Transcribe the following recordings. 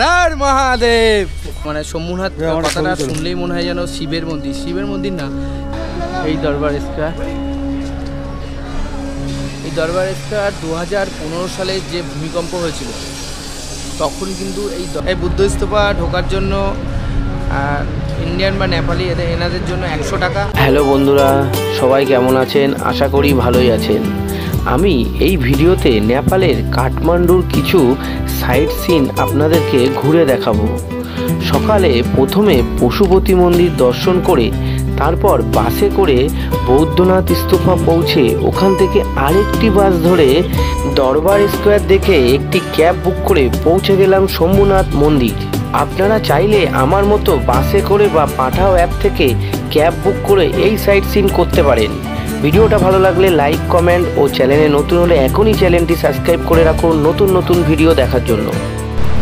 হর মহাদেব। মানে সোমনাথ কথাটা শুনলেই মনে হয় যেন শিবের মন্দির। শিবের মন্দির না, এই দরবার স্কয়ার। এই দরবার স্কয়ার 2015 সালে যে ভূমিকম্প হয়েছিল তখন কিন্তু এই বুদ্ধ স্তূপা ঢোকার জন্য ইন্ডিয়ান বা নেপালি এনাদের জন্য 100 টাকা। হ্যালো বন্ধুরা, সবাই কেমন আছেন? আশা করি ভালোই আছেন। আমি এই ভিডিওতে নেপালের কাঠমান্ডুর কিছু সাইট সিন আপনাদেরকে ঘুরে দেখাবো। সকালে প্রথমে পশুপতি মন্দির দর্শন করে তারপর বাসে করে বৌদ্ধনাথ স্তূপা পৌঁছে ওখান থেকে আরেকটি বাস ধরে দরবার স্কয়ার দেখে একটি ক্যাব বুক করে পৌঁছে গেলাম শম্ভুনাথ মন্দির। আপনারা চাইলে আমার মতো বাসে করে বা পাঠাও অ্যাপ থেকে ক্যাব বুক করে এই সাইট সিন করতে পারেন। ভিডিওটা ভালো লাগলে লাইক, কমেন্ট ও চ্যানেলে নতুন হলে এখনই চ্যানেলটি সাবস্ক্রাইব করে রাখুন নতুন নতুন ভিডিও দেখার জন্য।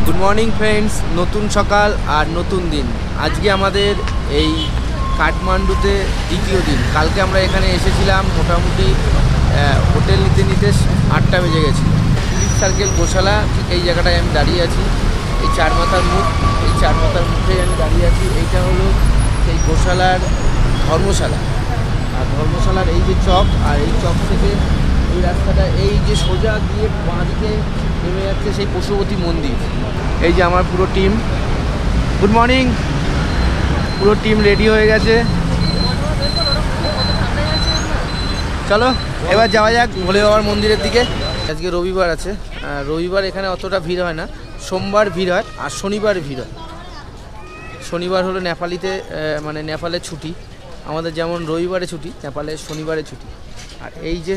গুড মর্নিং ফ্রেন্ডস, নতুন সকাল আর নতুন দিন। আজকে আমাদের এই কাঠমান্ডুতে দ্বিতীয় দিন। কালকে আমরা এখানে এসেছিলাম মোটামুটি হোটেল নিতে নিতে 8টা বেজে গেছিল। পুলিশ সার্কেল গোশালা, ঠিক এই জায়গাটায় আমি দাঁড়িয়ে আছি। এই চার মাথার মুখ, এই চার মাথার মুখে আমি দাঁড়িয়ে আছি। এইটা হলো সেই গোশালার ধর্মশালা। আর ধর্মশালার এই যে চক, আর এই চক থেকে এই রাস্তাটা এই যে সোজা গিয়ে বাঁদিকে নেমে যাচ্ছে সেই পশুপতি মন্দির। এই যে আমার পুরো টিম, গুড মর্নিং, পুরো টিম রেডি হয়ে গেছে। চলো এবার যাওয়া যাক ভোলে বাবার মন্দিরের দিকে। আজকে রবিবার আছে, রবিবার এখানে অতটা ভিড় হয় না। সোমবার ভিড় হয় আর শনিবার ভিড় হয়। শনিবার হলো নেপালিতে মানে নেপালের ছুটি। আমাদের যেমন রবিবারে ছুটি, নেপালের শনিবারে ছুটি। আর এই যে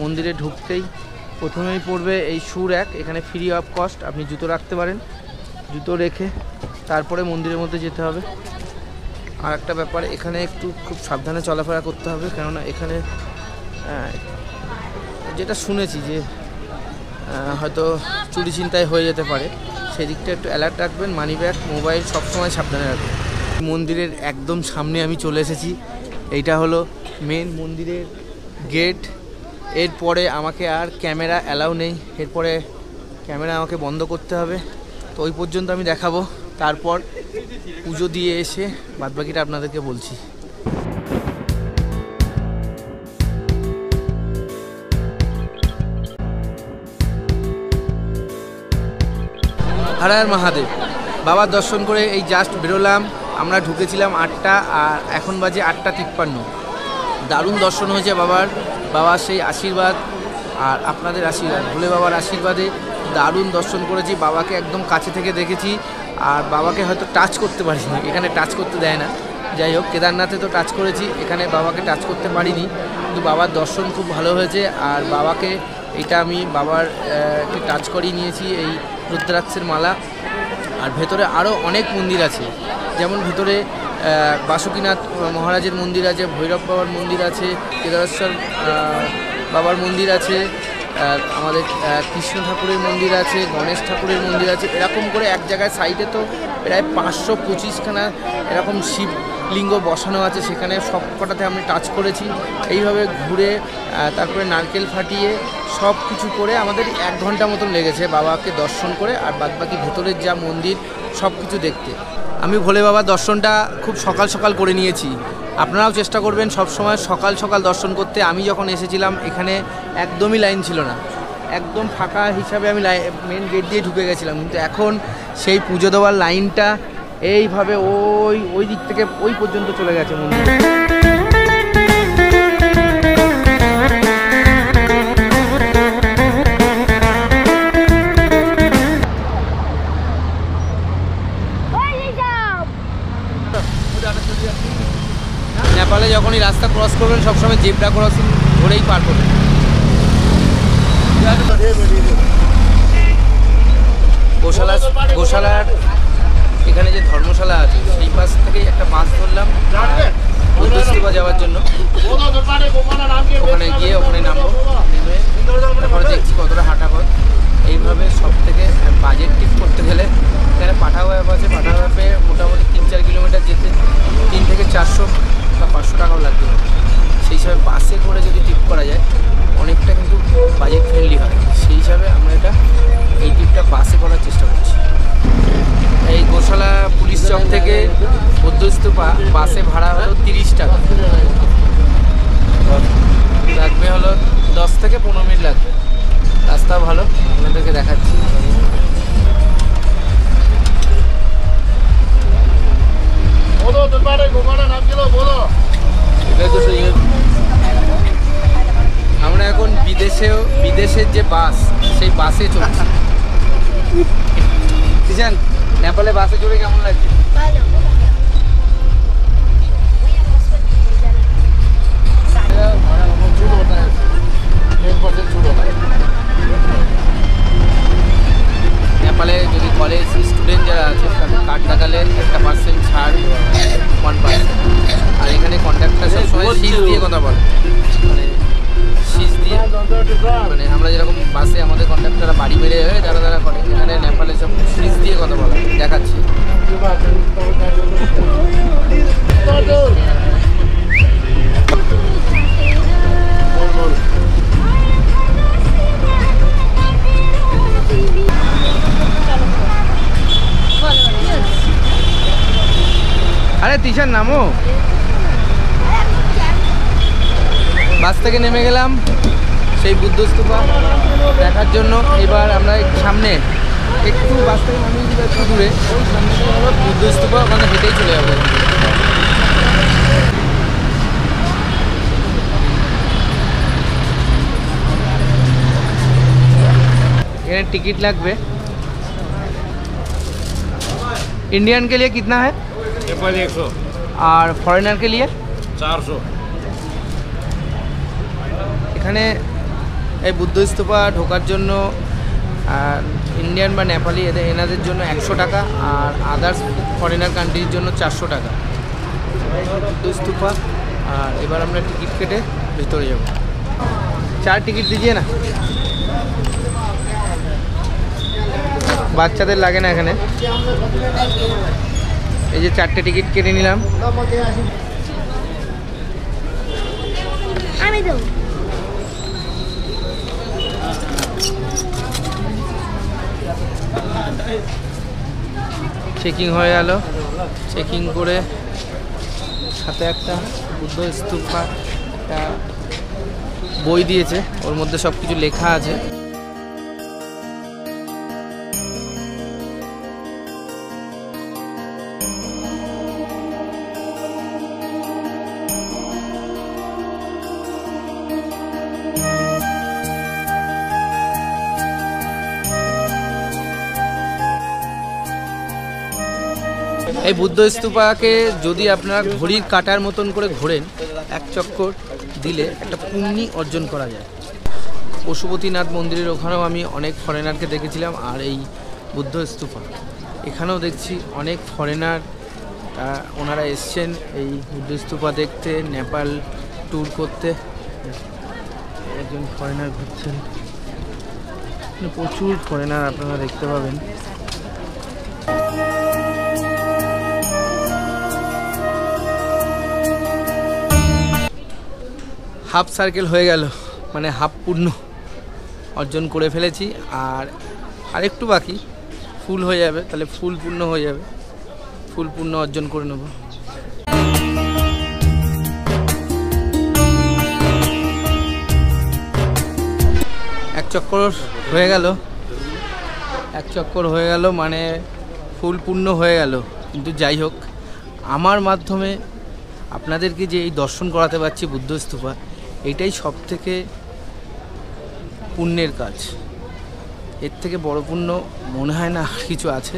মন্দিরে ঢুকতেই প্রথমেই পড়বে এই সুর এক, এখানে ফ্রি অফ কস্ট, আপনি জুতো রাখতে পারেন। জুতো রেখে তারপরে মন্দিরের মধ্যে যেতে হবে। আর একটা ব্যাপার, এখানে একটু খুব সাবধানে চলাফেরা করতে হবে, কেননা এখানে যেটা শুনেছি যে হয়তো চুরি ছিনতাই হয়ে যেতে পারে, সেই দিকটা একটু অ্যালার্ট রাখবেন। মানি ব্যাগ, মোবাইল সবসময় সাবধানে রাখবেন। মন্দিরের একদম সামনে আমি চলে এসেছি। এইটা হলো মেন মন্দিরের গেট। এরপরে আমাকে আর ক্যামেরা অ্যালাউ নেই, এরপরে ক্যামেরা আমাকে বন্ধ করতে হবে। তো ওই পর্যন্ত আমি দেখাবো, তারপর পুজো দিয়ে এসে বাদবাকিটা আপনাদেরকে বলছি। হর হর মহাদেব। বাবার দর্শন করে এই জাস্ট বেরোলাম। আমরা ঢুকেছিলাম 8টা, আর এখন বাজে 8:53। দারুণ দর্শন হয়েছে বাবার। বাবার সেই আশীর্বাদ আর আপনাদের আশীর্বাদ, ভোলে বাবার আশীর্বাদে দারুণ দর্শন করেছি। বাবাকে একদম কাছে থেকে দেখেছি, আর বাবাকে হয়তো টাচ করতে পারিনি, এখানে টাচ করতে দেয় না। যাই হোক, কেদারনাথে তো টাচ করেছি, এখানে বাবাকে টাচ করতে পারিনি, কিন্তু বাবার দর্শন খুব ভালো হয়েছে। আর বাবাকে এটা আমি বাবার টাচ করিয়ে নিয়েছি, এই রুদ্রাক্ষের মালা। আর ভেতরে আরও অনেক মন্দির আছে, যেমন ভেতরে বাসুকীনাথ মহারাজের মন্দির আছে, ভৈরব বাবার মন্দির আছে, কেদারেশ্বর বাবার মন্দির আছে, আমাদের কৃষ্ণ ঠাকুরের মন্দির আছে, গণেশ ঠাকুরের মন্দির আছে। এরকম করে এক জায়গায় সাইডে তো প্রায় 525খানা এরকম শিবলিঙ্গ বসানো আছে, সেখানে সব কটাতে আমি টাচ করেছি। এইভাবে ঘুরে তারপরে নারকেল ফাটিয়ে সব কিছু করে আমাদের 1 ঘন্টা মতন লেগেছে বাবাকে দর্শন করে, আর বাদবাকি ভেতরের যা মন্দির সব কিছু দেখতে। আমি ভোলে বাবার দর্শনটা খুব সকাল সকাল করে নিয়েছি। আপনারাও চেষ্টা করবেন সব সময় সকাল সকাল দর্শন করতে। আমি যখন এসেছিলাম এখানে একদমই লাইন ছিল না, একদম ফাঁকা হিসাবে আমি মেন গেট দিয়ে ঢুকে গেছিলাম। কিন্তু এখন সেই পুজো দেওয়ার লাইনটা এইভাবে ওই দিক থেকে ওই পর্যন্ত চলে গেছে মন্দির। নেপালে যখনই রাস্তা ক্রস করবেন সবসময় জেব্রা ক্রসিং ধরেই পার করবেন। গোশালার এখানে যে ধর্মশালা আছে সেই পাশ থেকেই একটা বাস ধরলাম বুদ্ধ স্তূপা যাওয়ার জন্য। ওখানে গিয়ে ওখানে নামবো, নেমে তারপরে দেখছি কতটা হাঁটা পথ। এইভাবে সব থেকে বাজেট টিপ করতে গেলে এখানে পাঠাও অ্যাপ আছে, পাঠাও অ্যাপে মোটামুটি 3-4 কিলোমিটার যেতে 3 থেকে 400 বা 500 টাকাও লাগবে। সেই হিসাবে বাসে করে যদি টিপ করা যায় অনেকটা কিন্তু বাজেট ফ্রেন্ডলি হয়। সেই হিসাবে আমরা এই টিপটা বাসে করার চেষ্টা করছি। বাসে ভাড়া হলো 30 টাকা, লাগবে হলো 10 থেকে 15 মিনিট লাগবে। রাস্তা ভালো, আপনাদেরকে দেখাচ্ছি। আমরা এখন বিদেশের যে বাস, সেই বাসে চলছি। কিষান, নেপালে বাসে চড়ে কেমন লাগছে? নেপালে যদি কলেজ স্টুডেন্ট যারা আছে তাদের কার্ড দেখালে 1% ছাড়, 1%। আর এখানে কন্ডাক্টর সবসময় শীষ দিয়ে কথা বলে, মানে শীষ দিয়ে, মানে আমরা যেরকম বাসে আমাদের কন্ডাক্টররা বাড়ি মেরে হয়ে দাঁড়া দাঁড়া করে, এখানে নেপালে সব শীষ দিয়ে কথা বলে। দেখাচ্ছি। আরে তিশান নামো। বাস থেকে নেমে গেলাম সেই বুদ্ধ স্তূপা দেখার জন্য। এবার আমরা সামনে একটু বাস থেকে নামিয়ে দিলে একটু দূরে ওই সামনে হলো বুদ্ধ স্তূপা, ওখানে হেঁটেই চলে যাবো। এখানে टिकट লাগবে। इंडियन के लिए कितना है? नेपाल 100 और फॉरेनर के लिए 400। এখানে এই বুদ্ধ স্তূপা ঢোকার জন্য ইন্ডিয়ান বা নেপালি এনাদের জন্য 100 টাকা, আর আদার্স ফরেনার কান্ট্রির জন্য 400 টাকা। বুদ্ধ স্তূপা। আর এবার আমরা টিকিট কেটে ভিতরে যাব। 4 টিকিট দিজিয়ে না, বাচ্চাদের লাগে না এখানে। এই যে 4টে টিকিট কেটে নিলাম। আমি দেব। চেকিং হয়ে গেল। চেকিং করে সাথে একটা বুদ্ধ স্তূপা একটা বই দিয়েছে, ওর মধ্যে সব কিছু লেখা আছে। এই বুদ্ধ স্তূপাকে যদি আপনারা ঘড়ির কাঁটার মতন করে ঘোরেন, এক চক্কর দিলে একটা পুণ্যি অর্জন করা যায়। পশুপতিনাথ মন্দিরের ওখানেও আমি অনেক ফরেনারকে দেখেছিলাম। আর এই বুদ্ধ স্তূপা এখানেও দেখছি অনেক ফরেনার, ওনারা এসছেন এই বুদ্ধ স্তূপা দেখতে, নেপাল ট্যুর করতে। একজন ফরেনার ঘুরছেন, প্রচুর ফরেনার আপনারা দেখতে পাবেন। হাফ সার্কেল হয়ে গেল, মানে হাফ পূর্ণ অর্জন করে ফেলেছি। আর আরেকটু বাকি, ফুল হয়ে যাবে, তাহলে ফুল পূর্ণ হয়ে যাবে। ফুল পূর্ণ অর্জন করে নেব। এক চক্কর হয়ে গেল, এক চক্কর হয়ে গেল, মানে ফুল পূর্ণ হয়ে গেল। কিন্তু যাই হোক, আমার মাধ্যমে আপনাদেরকে যে এই দর্শন করাতে পারছি বুদ্ধ স্তূপা, এইটাই সব থেকে পুণ্যের কাজ। এর থেকে বড় পুণ্য মনে হয় না কিছু আছে,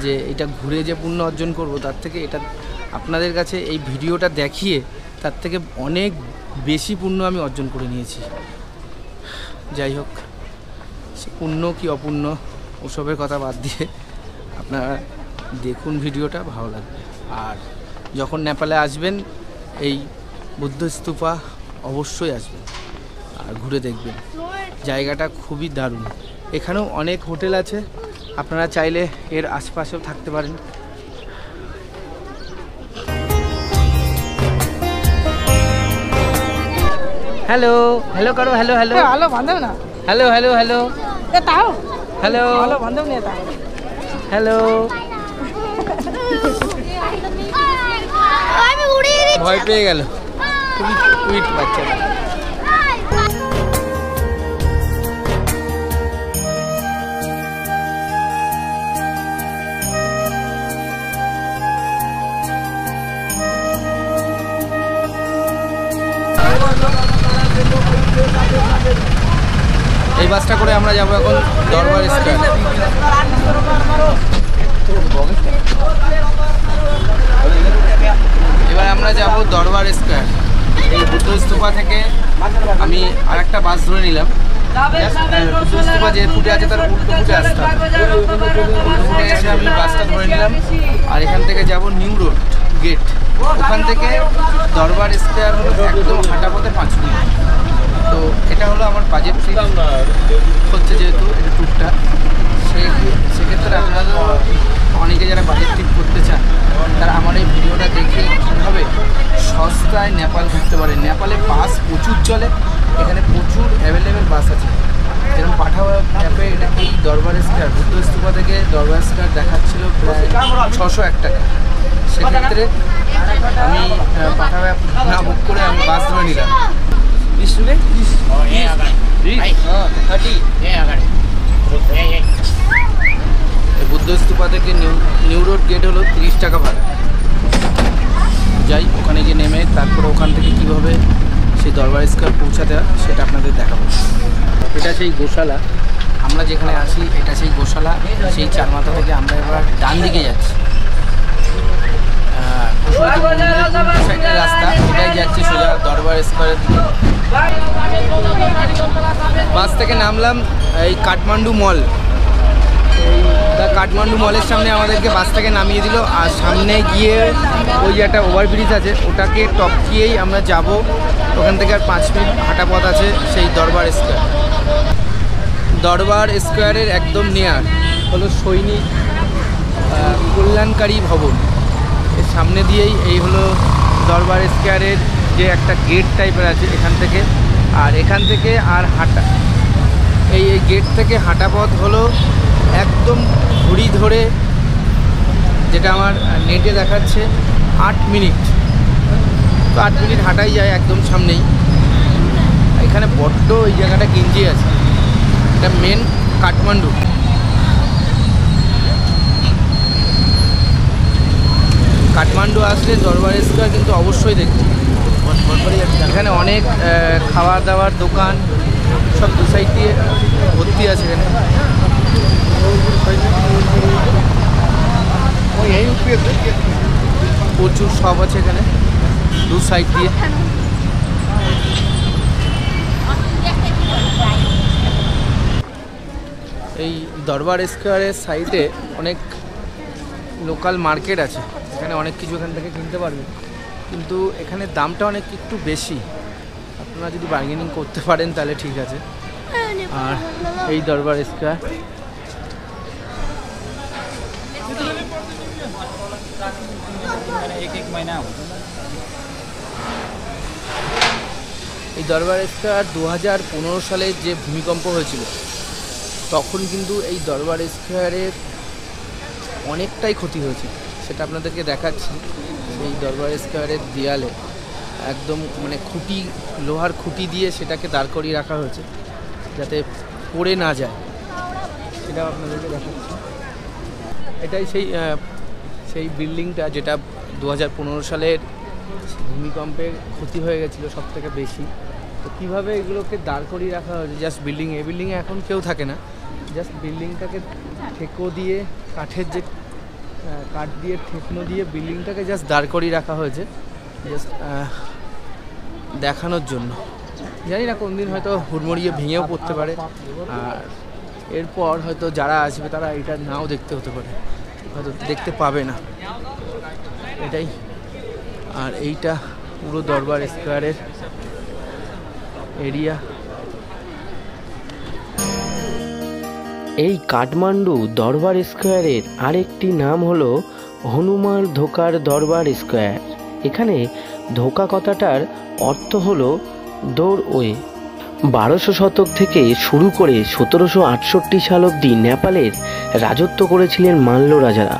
যে এটা ঘুরে যে পুণ্য অর্জন করব, তার থেকে এটা আপনাদের কাছে এই ভিডিওটা দেখিয়ে তার থেকে অনেক বেশি পুণ্য আমি অর্জন করে নিয়েছি। যাই হোক, সে পুণ্য কি অপুণ্য ওসবের কথা বাদ দিয়ে আপনারা দেখুন ভিডিওটা, ভালো লাগবে। আর যখন নেপালে আসবেন এই বুদ্ধ স্তূপা অবশ্যই আসবেন আর ঘুরে দেখবেন। জায়গাটা খুবই দারুণ। এখানেও অনেক হোটেল আছে, আপনারা চাইলে এর আশপাশেও থাকতে পারেন। হ্যালো হ্যালো করো, হ্যালো হ্যালো হ্যালো বান্ধব না, হ্যালো হ্যালো হ্যালো এ তাও হ্যালো হ্যালো বান্ধব নিয়ে তাও হ্যালো। ভয় পেয়ে গেল, খুবই কুইট বাচ্চারা। এই বাসটা করে আমরা যাবো এখন দরবার স্কয়ার। এবার আমরা যাব দরবার স্কয়ার। এই বুদ্ধ স্তূপা থেকে আমি আরেকটা বাস ধরে নিলাম। বুদ্ধ স্তূপা যে ফুটে আছে তার উল্টো ফুটে আসতে হবে। উল্টো ফুটে এসে আমি বাসটা ধরে নিলাম আর এখান থেকে যাব নিউ রোড গেট। ওখান থেকে দরবার স্কয়ার হলো একদম হাঁটা পথে 5 মিনিট। তো এটা হলো আমার বাজেট ট্রিপ হচ্ছে, যেহেতু এটা ট্যুরটা, সেক্ষেত্রে আপনারা অনেকে যারা বাজেট ট্রিপ করতে চান তারা আমার এই ভিডিওটা দেখে কীভাবে সস্তায় নেপাল ঘুরতে পারে। নেপালে বাস প্রচুর চলে, এখানে প্রচুর অ্যাভেলেবেল বাস আছে। যেরকম পাঠাওয়া অ্যাপে এটা এই দরবার স্কয়ার বুদ্ধ স্তূপা থেকে দরবার স্কয়ার দেখাচ্ছিল প্রায় 601 টাকা। সেক্ষেত্রে আমি পাঠাওয়া অ্যাপ না বুক করে আমি বাস ধরে নিলাম। বুদ্ধ স্তূপা থেকে নিউ রোড গেট হলো 30 টাকা ভাড়া। যাই ওখানে গিয়ে নেমে তারপরে ওখান থেকে কীভাবে সেই দরবার স্কয়ার পৌঁছাতে হয় সেটা আপনাদের দেখাবো। এটা সেই গোশালা, আমরা যেখানে আসি এটা সেই গোশালা। সেই 4 মাথা থেকে আমরা এবার ডান দিকে যাচ্ছি, রাস্তা এটাই যাচ্ছি সোজা দরবার স্কয়ারের দিকে। বাস থেকে নামলাম এই কাঠমান্ডু মল। এই কাঠমান্ডু মলের সামনে আমাদেরকে বাস থেকে নামিয়ে দিল, আর সামনে গিয়ে ওই যে একটা ওভারব্রিজ আছে ওটাকে টপকিয়েই আমরা যাব। ওখান থেকে আর 5 মিনিট হাঁটা পথ আছে সেই দরবার স্কয়ার। দরবার স্কয়ারের একদম নিয়ার হলো সৈনিক কল্যাণকারী ভবন। এর সামনে দিয়েই এই হলো দরবার স্কয়ারের যে একটা গেট টাইপের আছে এখান থেকে। আর এখান থেকে আর হাঁটা এই গেট থেকে হাঁটা পথ হলো একদম ঘড়ি ধরে, যেটা আমার নেটে দেখাচ্ছে 8 মিনিট। তো 8 মিনিট হাঁটাই যায় একদম সামনেই। এখানে বড্ড এই জায়গাটা গেঞ্জি আছে, এটা মেন কাঠমান্ডু। কাঠমান্ডু আসলে দরবার স্কয়ার কিন্তু অবশ্যই দেখুন। এখানে অনেক খাওয়া দাওয়ার দোকান সব দু সাইড দিয়ে ভর্তি আছে। এখানে প্রচুর সব আছে এখানে দু সাইড দিয়ে। এই দরবার স্কয়ারের সাইডে অনেক লোকাল মার্কেট আছে, এখানে অনেক কিছু এখান থেকে কিনতে পারবেন, কিন্তু এখানে দামটা অনেক একটু বেশি। আপনারা যদি বার্গেনিং করতে পারেন তাহলে ঠিক আছে। আর এই দরবার স্কয়ার এই দরবার স্কয়ার 2015 সালে যে ভূমিকম্প হয়েছিল তখন কিন্তু এই দরবার স্কয়ারের অনেকটাই ক্ষতি হয়েছে, সেটা আপনাদেরকে দেখাচ্ছি। এই দরবার স্কয়ারের দেয়ালে একদম মানে খুঁটি, লোহার খুঁটি দিয়ে সেটাকে দাঁড় করিয়ে রাখা হয়েছে যাতে পড়ে না যায়, সেটাও আপনাদেরকে দেখাচ্ছি। এটাই সেই বিল্ডিংটা যেটা 2015 সালের ভূমিকম্পে ক্ষতি হয়ে গেছিলো সবথেকে বেশি। তো কীভাবে এগুলোকে দাঁড় করিয়ে রাখা হয়েছে জাস্ট এই বিল্ডিংয়ে এখন কেউ থাকে না, জাস্ট বিল্ডিংটাকে ঠেকো দিয়ে কাঠের যে কাঠ দিয়ে ঠেকনো দিয়ে বিল্ডিংটাকে জাস্ট দাঁড় করিয়ে রাখা হয়েছে, জাস্ট দেখানোর জন্য। জানি না কোন দিন হয়তো হুড়মুড়িয়ে ভেঙেও পড়তে পারে, আর এরপর হয়তো যারা আসবে তারা এটা নাও দেখতে হতে পারে, হয়তো দেখতে পাবে না এটাই। আর এইটা পুরো দরবার স্কয়ারের এরিয়া। এই কাঠমান্ডু দরবার স্কয়ারের আরেকটি নাম হলো হনুমান ধোকার দরবার স্কয়ার। এখানে ধোকা কথাটার অর্থ হলো ডোরওয়ে। 1200 শতক থেকে শুরু করে 1768 সাল অবধি নেপালের রাজত্ব করেছিলেন মাল্য রাজারা।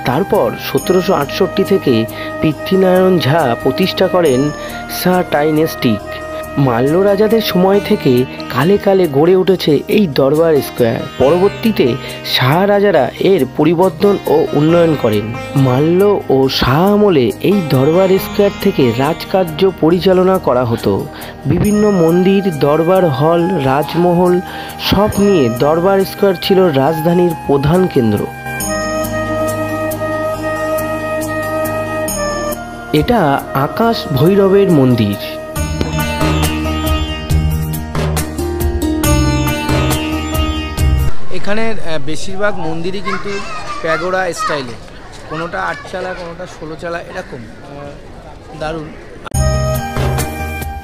তারপর 1768 থেকে পৃথ্বীনারায়ণ ঝা প্রতিষ্ঠা করেন শাহ ডাইনেস্টিক। মাল্য রাজাদের সময় থেকে কালে কালে গড়ে উঠেছে এই দরবার স্কোয়ার। পরবর্তীতে শাহ রাজারা এর পরিবর্তন ও উন্নয়ন করেন। মাল্য ও শাহ আমলে এই দরবার স্কোয়ার থেকে রাজকার্য পরিচালনা করা হতো। বিভিন্ন মন্দির, দরবার হল, রাজমহল সব নিয়ে দরবার স্কোয়ার ছিল রাজধানীর প্রধান কেন্দ্র। এটা আকাশ ভৈরবের মন্দির। এখানের বেশিরভাগ মন্দিরই কিন্তু প্যাগোডা স্টাইলে, কোনোটা 8 চালা, কোনোটা 16 চালা, এরকম দারুণ।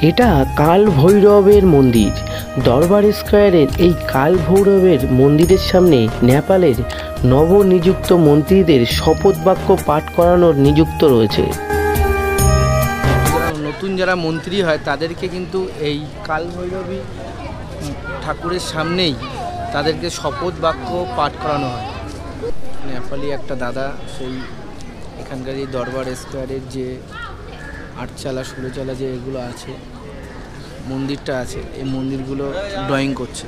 এটা কাল ভৈরবের মন্দির। দরবার স্কোয়ারের এই কাল ভৈরবের মন্দিরের সামনে নেপালের নবনিযুক্ত মন্ত্রীদের শপথ বাক্য পাঠ করানোর নিযুক্ত রয়েছে। নতুন যারা মন্ত্রী হয় তাদেরকে কিন্তু এই কাল ভৈরবী ঠাকুরের সামনেই তাদেরকে শপথ বাক্য পাঠ করানো হয়। নেপালি একটা দাদা সেই এখানকার এই দরবার স্কোয়ারের যে 8 চালা 16 চালা যে এগুলো আছে, মন্দিরটা আছে, এই মন্দিরগুলো ড্রয়িং করছে।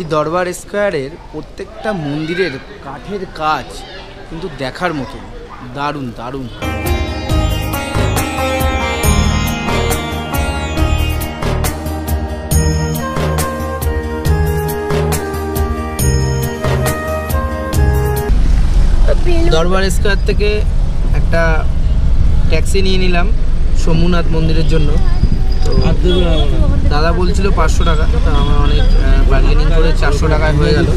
এই দরবার স্কোয়ারের প্রত্যেকটা মন্দিরের কাঠের কাজ কিন্তু দেখার মতো, দারুণ দারুণ। দরবার স্কোয়ার থেকে একটা ট্যাক্সি নিয়ে নিলাম সোমনাথ মন্দিরের জন্য। তো দাদা বলছিল 500 টাকা, তো আমার অনেক বার্গেনিং করে 400 টাকায় হয়ে গেল।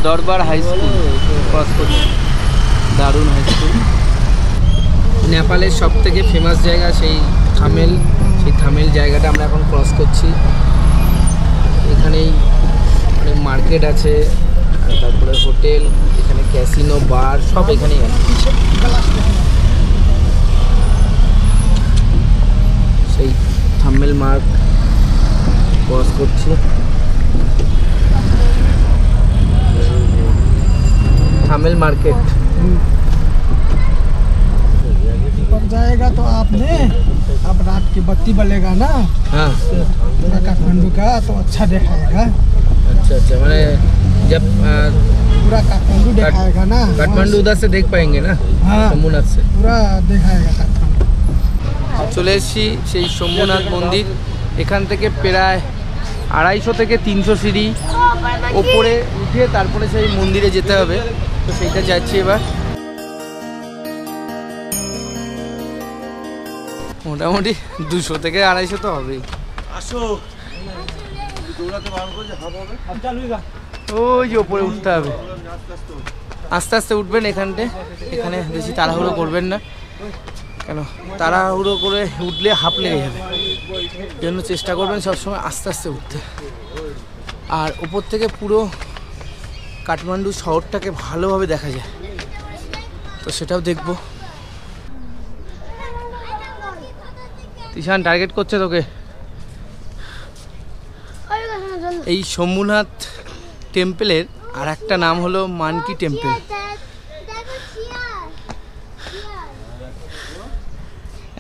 দরবার হাই স্কুল ক্রস করছি, দারুণ হাই স্কুল। নেপালের সব থেকে ফেমাস জায়গা সেই থামেল জায়গাটা আমরা এখন ক্রস করছি। এখানেই অনেক মার্কেট আছে, তারপরে হোটেল, এখানে ক্যাসিনো, বার সব এখানেই আছে। সেই থামেল মার্ক ক্রস করছি। थामेल मार्केट पर जाएगा तो आपने अब रात की बत्ती बलेगा ना। हाँ पूरा काठमांडू का तो अच्छा दिखाएगा। अच्छा अच्छा, मैंने जब पूरा काठमांडू दिखाएगा ना। काठमांडू उधर से देख पाएंगे ना। हाँ सोमनाथ से पूरा दिखाएगा काठमांडू। চলে এসেছি সেই সোমনাথ মন্দির। এখান থেকে প্রায় 250 থেকে 300 সিঁড়ি ওপরে উঠে তারপরে সেই মন্দিরে যেতে হবে। তো সেইটা যাচ্ছি এবার। মোটামুটি 200 থেকে 250 তো হবেই। ওই যে ওপরে উঠতে হবে, আস্তে আস্তে উঠবেন। এখানে বেশি তাড়াহুড়ো করবেন না, কেন তাড়াহুড়ো করে উঠলে হাঁপ লেগে যাবে। জন্য চেষ্টা করবেন সবসময় আস্তে আস্তে উঠতে। আর উপর থেকে পুরো কাঠমান্ডু শহরটাকে ভালোভাবে দেখা যায়, তো সেটাও দেখব। তিশান টার্গেট করছে তোকে। এই সোমনাথ টেম্পলের আর একটা নাম হলো মানকি টেম্পল।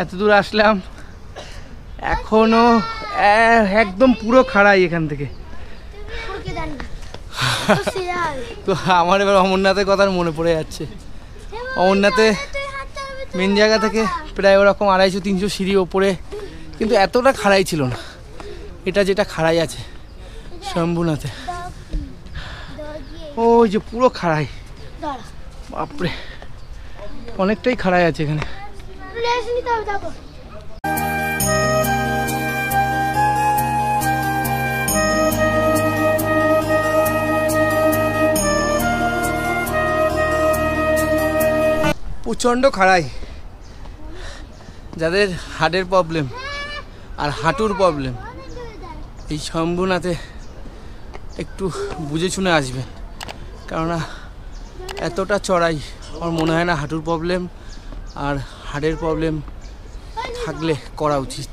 এত দূর আসলাম, এখনো একদম পুরো খাড়াই এখান থেকে। তো আমার এবার অমরনাথের কথা মনে পড়ে যাচ্ছে। অমরনাথে মেন জায়গা থেকে প্রায় ওরকম 250-300 সিঁড়ি ওপরে, কিন্তু এতটা খাড়াই ছিল না। এটা যেটা খাড়াই আছে শম্ভুনাথে, ওই যে পুরো খাড়াই, বাপরে অনেকটাই খাড়াই আছে এখানে। প্রচণ্ড খাড়াই। যাদের হার্টের প্রবলেম আর হাঁটুর প্রবলেম, এই শম্ভুনাথে একটু বুঝে শুনে আসবেন, কেননা এতটা চড়াই আমার মনে হয় না হাঁটুর প্রবলেম আর হাড়ের প্রবলেম থাকলে করা উচিত।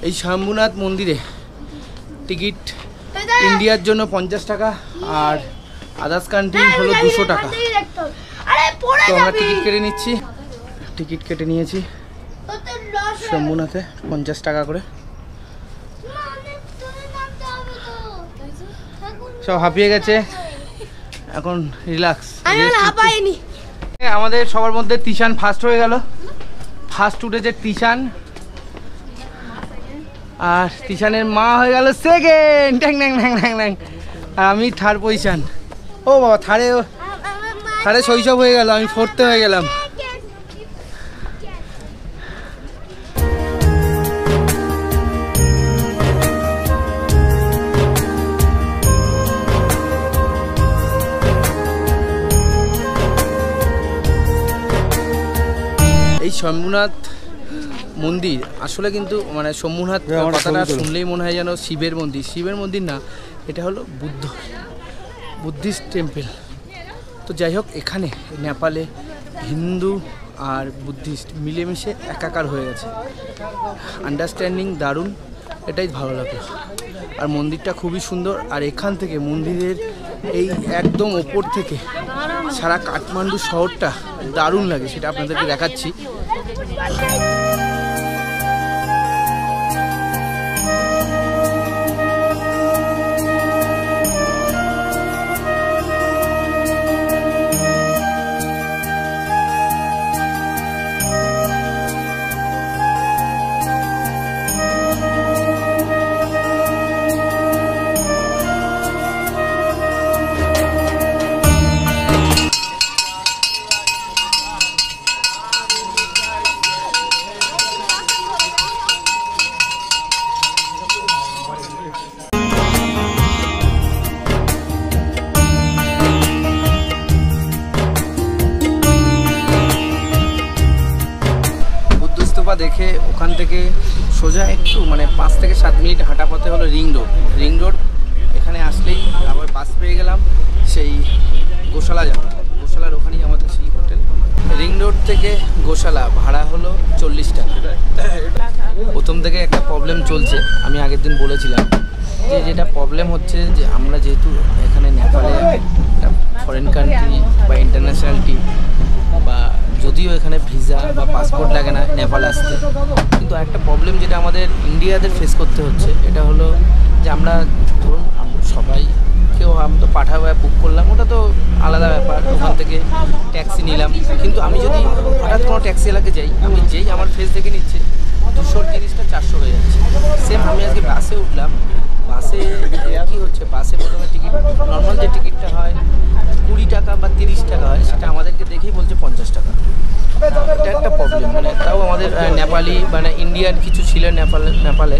এই শম্ভুনাথ মন্দিরে টিকিট ইন্ডিয়ার জন্য 50 টাকা আর আদার্স কান্ট্রি হলো 200 টাকা। তো আমরা টিকিট কেটে নিচ্ছি, টিকিট কেটে নিয়েছি শম্ভুনাথে 50 টাকা করে। সব হাঁপিয়ে গেছে, এখন রিল্যাক্স। আমাদের সবার মধ্যে তিশান ফার্স্ট হয়ে গেল, ফার্স্ট উঠেছে তিশান আর তিশানের মা হয়ে গেল সেকেন্ড, ট্যাং ট্যাং ট্যাং ট্যাং ট্যাং। আর আমি থার্ড পজিশন। ও বাবা, থার্ডে শৈশব হয়ে গেল, আমি ফোর্থে হয়ে গেলাম। এই শম্ভুনাথ মন্দির আসলে কিন্তু মানে শম্ভুনাথ কথাটা শুনলেই মনে হয় যেন শিবের মন্দির। শিবের মন্দির না, এটা হলো বুদ্ধিস্ট টেম্পল। তো যাই হোক, এখানে নেপালে হিন্দু আর বুদ্ধিস্ট মিলেমিশে একাকার হয়ে গেছে, আন্ডারস্ট্যান্ডিং দারুণ, এটাই ভালো লাগলো। আর মন্দিরটা খুবই সুন্দর। আর এখান থেকে মন্দিরের এই একদম ওপর থেকে সারা কাঠমান্ডু শহরটা দারুণ লাগে, সেটা আপনাদেরকে দেখাচ্ছি। দেখে ওখান থেকে সোজা একটু মানে 5 থেকে 7 মিনিট হাঁটা পথে হলো রিং রোড। এখানে আসলেই আবার বাস পেয়ে গেলাম সেই গোশালা যাবো, গোশালার ওখানেই আমাদের সেই হোটেল। রিং রোড থেকে গোশালা ভাড়া হলো 40 টাকা। প্রথম থেকে একটা প্রবলেম চলছে, আমি আগের দিন বলেছিলাম যে যেটা প্রবলেম হচ্ছে যে আমরা যেহেতু এখানে নেপালে একটা ফরেন কান্ট্রি বা ইন্টারন্যাশনাল টিম, বা যদিও এখানে ভিসা বা পাসপোর্ট লাগে না নেপাল আসতে, কিন্তু একটা প্রবলেম যেটা আমাদের ইন্ডিয়াদের ফেস করতে হচ্ছে, এটা হলো যে আমরা ধরুন সবাই কেউ আমি তো পাঠাবো বুক করলাম, ওটা তো আলাদা ব্যাপার, ওখান থেকে ট্যাক্সি নিলাম। কিন্তু আমি যদি হঠাৎ কোনো ট্যাক্সি এলাকায় যাই, আমি যেই আমার ফেস দেখে নিচ্ছে 200 জিনিসটা 400 হয়ে যাচ্ছে। সেম আমি আজকে বাসে উঠলাম, বাসে কী হচ্ছে, বাসে প্রথমে টিকিট নর্মাল যে টিকিটটা হয় 20 টাকা বা 30 টাকা হয়, সেটা আমাদেরকে দেখেই বলছে 50 টাকা। এটা একটা প্রবলেম। মানে তাও আমাদের নেপালি মানে ইন্ডিয়ান কিছু ছিলেন নেপালে,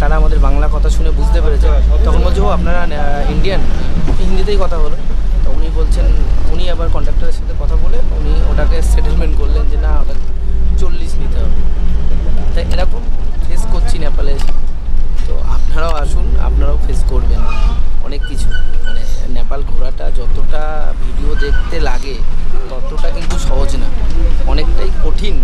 তারা আমাদের বাংলা কথা শুনে বুঝতে পেরেছে। তখন বলছে ও আপনারা ইন্ডিয়ান, হিন্দিতেই কথা হলো। তো উনি বলছেন, উনি আবার কন্ডাক্টরের সাথে কথা বলে উনি ওটাকে সেটেলমেন্ট করলেন যে না, ওটা 40 নিতে হবে। তাই এরকম ফেস করছি নেপালে। তো আপনারাও আসুন, আপনারাও ফেস করবেন অনেক কিছু। মানে নেপাল ঘোরাটা যতটা ভিডিও দেখতে লাগে ততটা কিন্তু সহজ না, অনেকটাই কঠিন।